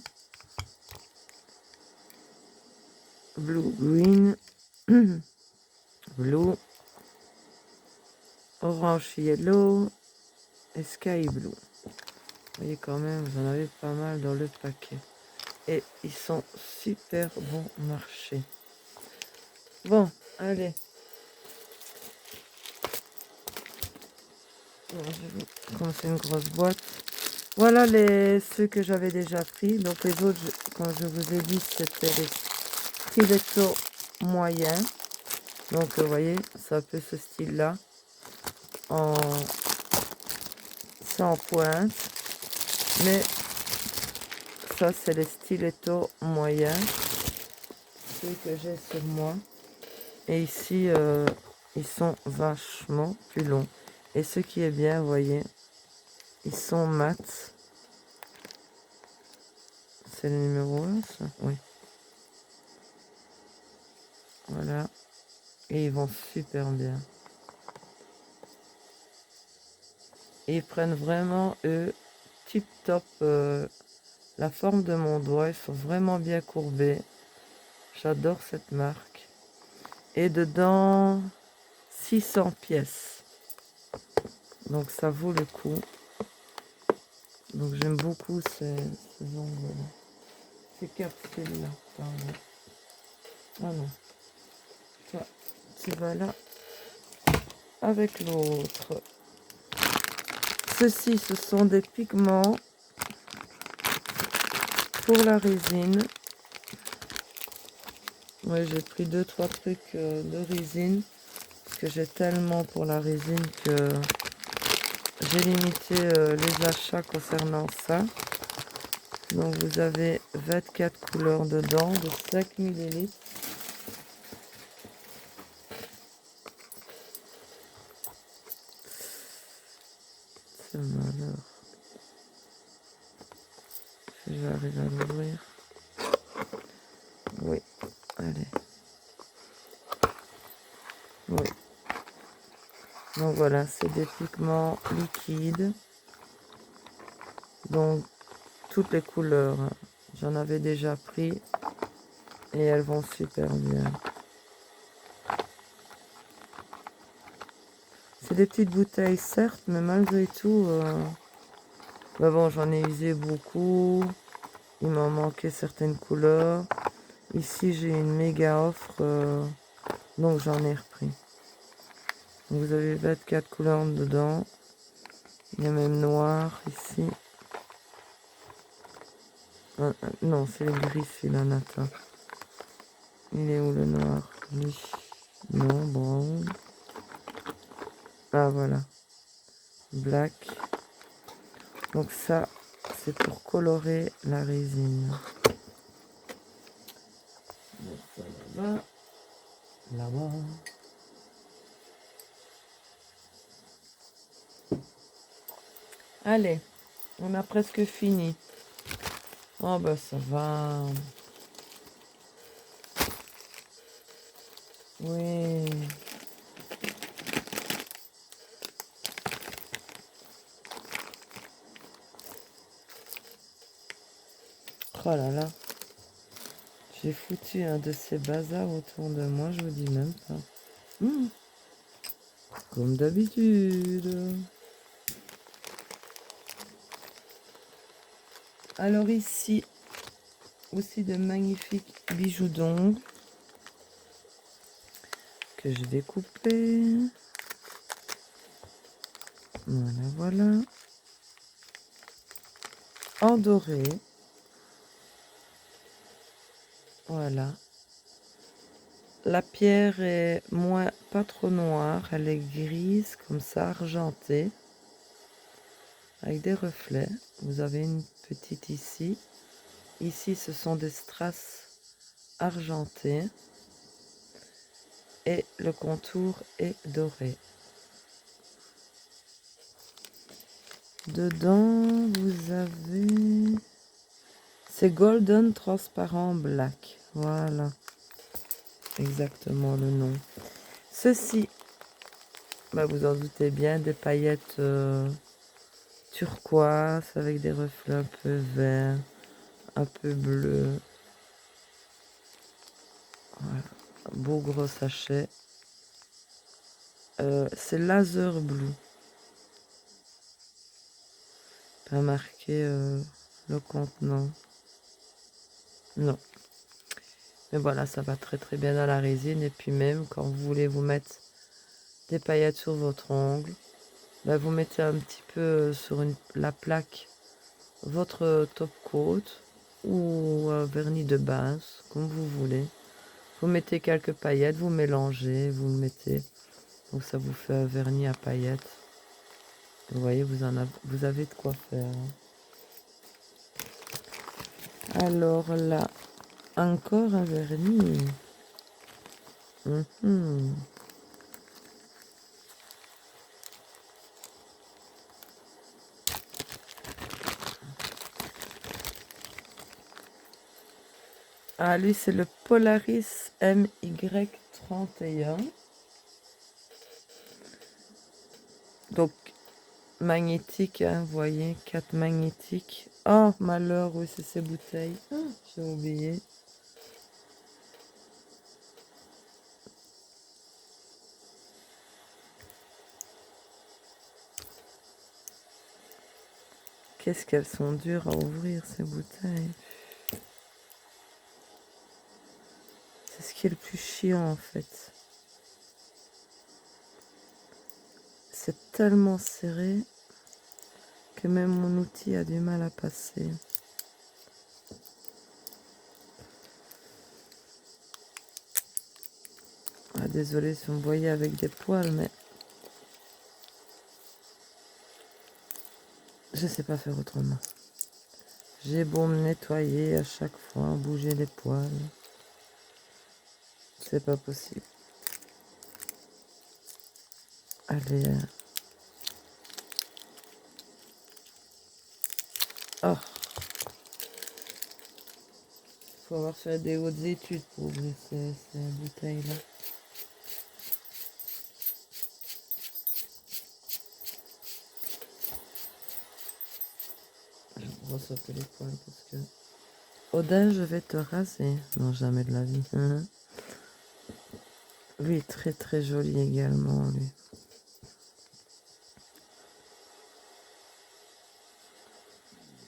blue green, blue, orange yellow et sky blue. Vous voyez quand même, vous en avez pas mal dans le paquet. Et ils sont super bon marché. Bon, allez. Comme c'est une grosse boîte. Voilà ceux que j'avais déjà pris. Donc les autres, quand je vous ai dit, c'était les stilettos moyens. Donc vous voyez, c'est un peu ce style-là. C'est en pointe. Mais ça, c'est les stilettos moyens. Ceux que j'ai sur moi. Et ici, ils sont vachement plus longs. Et ce qui est bien, vous voyez, ils sont mat. C'est le numéro 1, ça? Oui. Voilà. Et ils vont super bien. Et ils prennent vraiment, eux, tip top, la forme de mon doigt. Ils sont vraiment bien courbés. J'adore cette marque. Et dedans, 600 pièces. Donc ça vaut le coup. Donc j'aime beaucoup ces ongles-là. Ces capsules-là. Pardon. Ah non. Toi, tu vas là avec l'autre. Ceux-ci, ce sont des pigments pour la résine. Ouais, j'ai pris 2-3 trucs de résine. Parce que j'ai tellement pour la résine que j'ai limité les achats concernant ça. Donc vous avez 24 couleurs dedans de 5 ml. C'est malheur. Si j'arrive à l'ouvrir. Oui, allez. Oui. Donc voilà, c'est des pigments liquides. Donc toutes les couleurs. J'en avais déjà pris. Et elles vont super bien. C'est des petites bouteilles, certes, mais malgré tout... bah bon, j'en ai usé beaucoup. Il m'en manquait certaines couleurs. Ici, j'ai une méga offre. Donc, j'en ai repris. Donc, vous avez 24 couleurs dedans. Il y a même noir ici. Non, c'est le gris, celui-là, Nathan. Il est où le noir? Oui. Non, brown. Ah, voilà. Black. Donc, ça, c'est pour colorer la résine. Donc, ça là-bas. Là-bas. Allez, on a presque fini. Oh bah ça va. Oui. Oh là là. J'ai foutu un de ces bazars autour de moi, je vous dis même pas. Comme d'habitude. Alors ici, aussi de magnifiques bijoux d'ongles que je vais couper. Voilà, voilà. En doré. Voilà. La pierre est pas trop noire, elle est grise comme ça, argentée, avec des reflets. Vous avez une petite ici. Ici, ce sont des strass argentés et le contour est doré. Dedans, vous avez... C'est Golden Transparent Black. Voilà. Exactement le nom. Ceci, bah vous en doutez bien, des paillettes turquoise avec des reflets un peu verts, un peu bleu. Voilà. Beau gros sachet. C'est Laser Blue. Pas marqué le contenant. Non. Mais voilà, ça va très très bien dans la résine. Et puis même quand vous voulez vous mettre des paillettes sur votre ongle, bah, vous mettez un petit peu sur la plaque votre top coat ou vernis de base, comme vous voulez. Vous mettez quelques paillettes, vous mélangez, vous le mettez. Donc ça vous fait un vernis à paillettes. Vous voyez, vous avez de quoi faire. Alors là, encore un vernis. Mhm. Ah, lui, c'est le Polaris MY31. Donc, magnétique, hein, vous voyez, 4 magnétiques. Oh, malheur, oui, c'est ces bouteilles. J'ai oublié. Qu'est-ce qu'elles sont dures à ouvrir, ces bouteilles. C'est ce qui est le plus chiant, en fait. C'est tellement serré que même mon outil a du mal à passer. Ah, désolé si vous me voyez avec des poils, mais je sais pas faire autrement. J'ai beau me nettoyer à chaque fois, bouger les poils. C'est pas possible. Allez. Oh. Faut avoir fait des hautes études pour ouvrir ces bouteilles-là. Je brosse un peu les poils parce que... Odin, je vais te raser. Non, jamais de la vie. Lui est très très joli également, lui.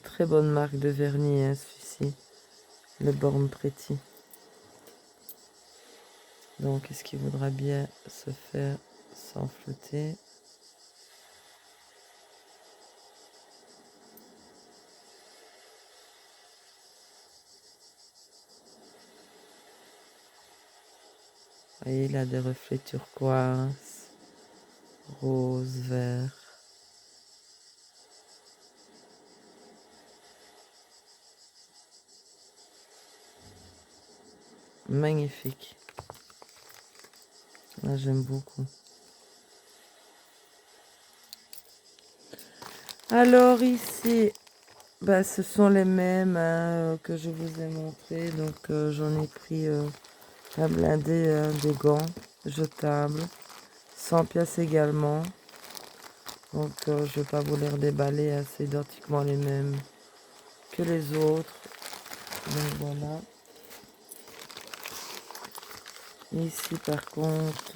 Très bonne marque de vernis, hein, celui-ci. Le Born Pretty. Donc, est-ce qu'il voudra bien se faire sans flotter? Vous voyez, il a des reflets turquoise, rose, vert. Magnifique. Là, j'aime beaucoup. Alors ici, bah, ce sont les mêmes hein, que je vous ai montré. Donc j'en ai pris un blindé des gants jetables. 100 pièces également. Donc je ne vais pas vous les redéballer. Hein, c'est identiquement les mêmes que les autres. Donc voilà. Ici par contre,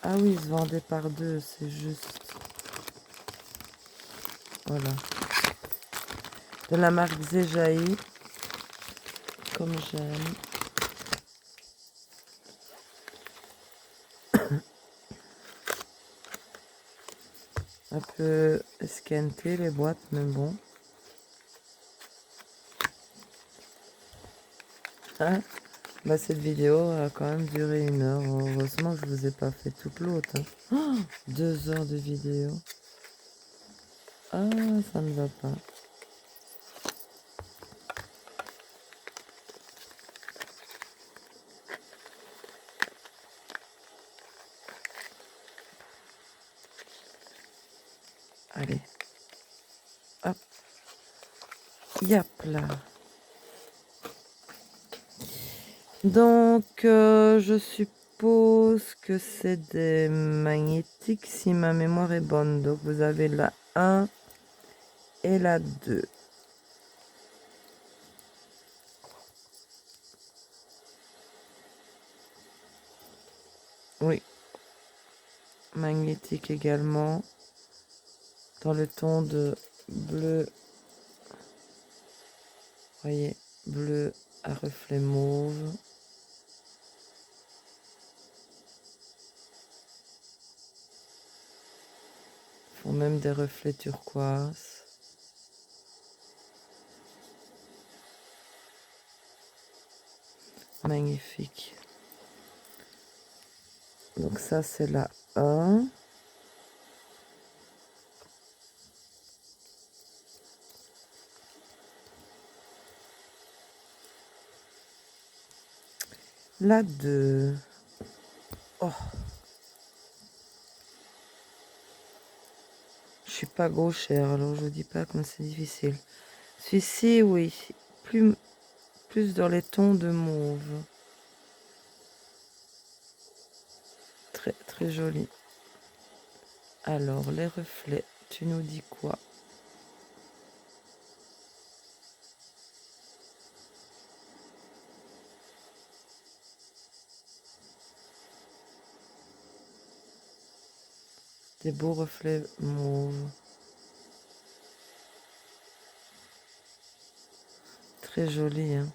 ah oui, ils se vendaient par deux, c'est juste. Voilà. de la marque Zejaï, comme j'aime. Un peu esquinté les boîtes, mais bon. Hein, bah, cette vidéo a quand même duré 1 heure. Heureusement que je vous ai pas fait toute l'autre. Hein. Oh, 2 heures de vidéo. Ah, ça ne va pas. Allez. Hop. Yap là. Donc, je suppose que c'est des magnétiques si ma mémoire est bonne. Donc, vous avez la 1 et la 2. Oui. Magnétique également. Dans le ton de bleu. Voyez, bleu à reflet mauve. Font même des reflets turquoise. Magnifique. Donc ça c'est la 1. La 2. Oh. Je suis pas gauchère, alors je vous dis pas comme c'est difficile. Celui-ci, oui. Plus dans les tons de mauve. Très, très joli. Alors, les reflets, tu nous dis quoi? Des beaux reflets mauve. Très joli, hein.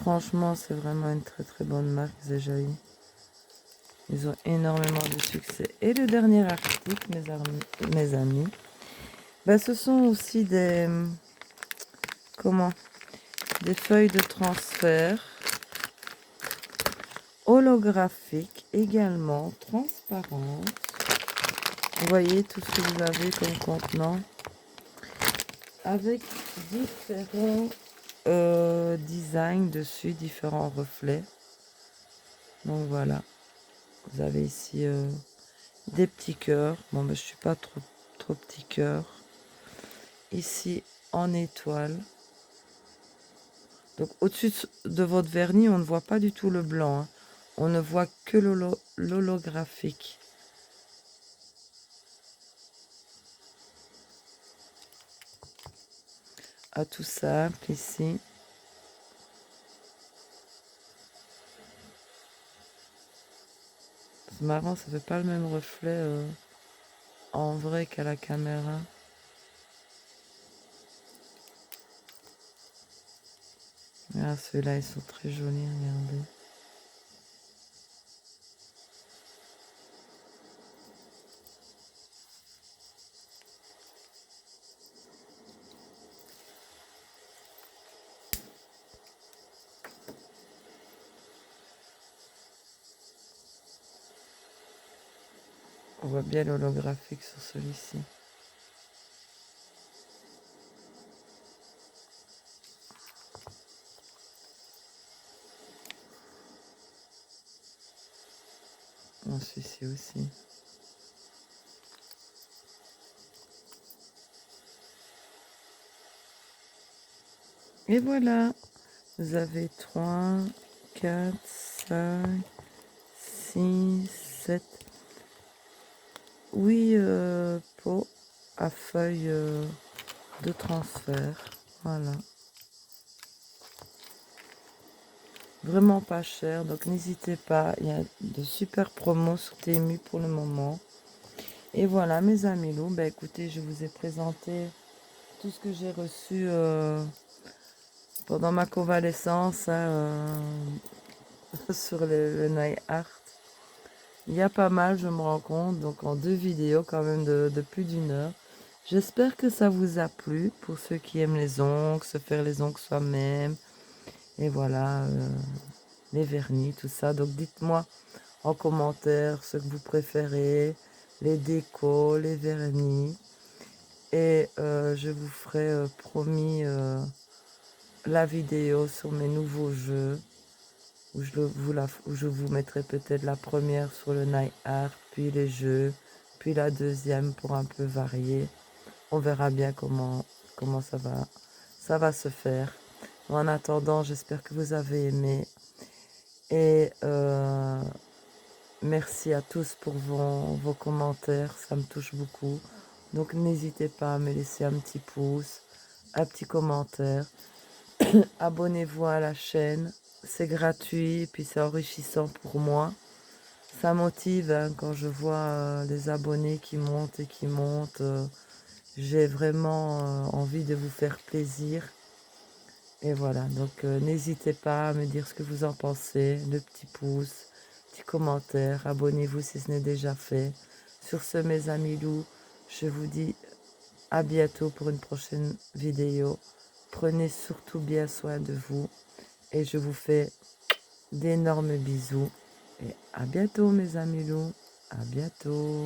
Franchement, c'est vraiment une très très bonne marque, Zejaï. Ils ont énormément de succès. Et le dernier article, mes amis, ben, ce sont aussi des... Comment? Des feuilles de transfert holographiques, également transparentes. Vous voyez tout ce que vous avez comme contenant. Avec différents designs dessus, différents reflets. Donc voilà. Vous avez ici des petits cœurs. Bon, ben, je suis pas trop petit cœur. Ici, en étoile. Donc, au-dessus de votre vernis, on ne voit pas du tout le blanc. Hein. On ne voit que l'holographique. À tout simple ici. C'est marrant, ça fait pas le même reflet en vrai qu'à la caméra. Ah, ceux-là, ils sont très jolis, regardez. On voit bien l'holographique sur celui-ci. Bon, celui-ci aussi. Et voilà. Vous avez 3, 4, 5, 6, 7, 8 pots à feuilles de transfert. Voilà. Vraiment pas cher, donc n'hésitez pas. Il y a de super promos sur Temu pour le moment. Et voilà mes amis loups, bah écoutez, je vous ai présenté tout ce que j'ai reçu pendant ma convalescence hein, sur le nail art. Il y a pas mal, je me rends compte, donc en 2 vidéos quand même de plus d'1 heure. J'espère que ça vous a plu, pour ceux qui aiment les ongles, se faire les ongles soi-même. Et voilà, les vernis, tout ça. Donc dites-moi en commentaire ce que vous préférez, les décos, les vernis. Et je vous ferai promis la vidéo sur mes nouveaux jeux. Où je vous mettrai peut-être la première sur le nail art, puis les jeux, puis la deuxième pour un peu varier. On verra bien comment ça va se faire. En attendant, j'espère que vous avez aimé. Et merci à tous pour vos commentaires, ça me touche beaucoup. Donc n'hésitez pas à me laisser un petit pouce, un petit commentaire. Abonnez-vous à la chaîne, c'est gratuit et puis c'est enrichissant pour moi. Ça motive hein, quand je vois les abonnés qui montent et qui montent. J'ai vraiment envie de vous faire plaisir. Et voilà, donc n'hésitez pas à me dire ce que vous en pensez, le petit pouce, petit commentaire, abonnez-vous si ce n'est déjà fait. Sur ce, mes amis loups, je vous dis à bientôt pour une prochaine vidéo. Prenez surtout bien soin de vous et je vous fais d'énormes bisous. Et à bientôt, mes amis loups, à bientôt.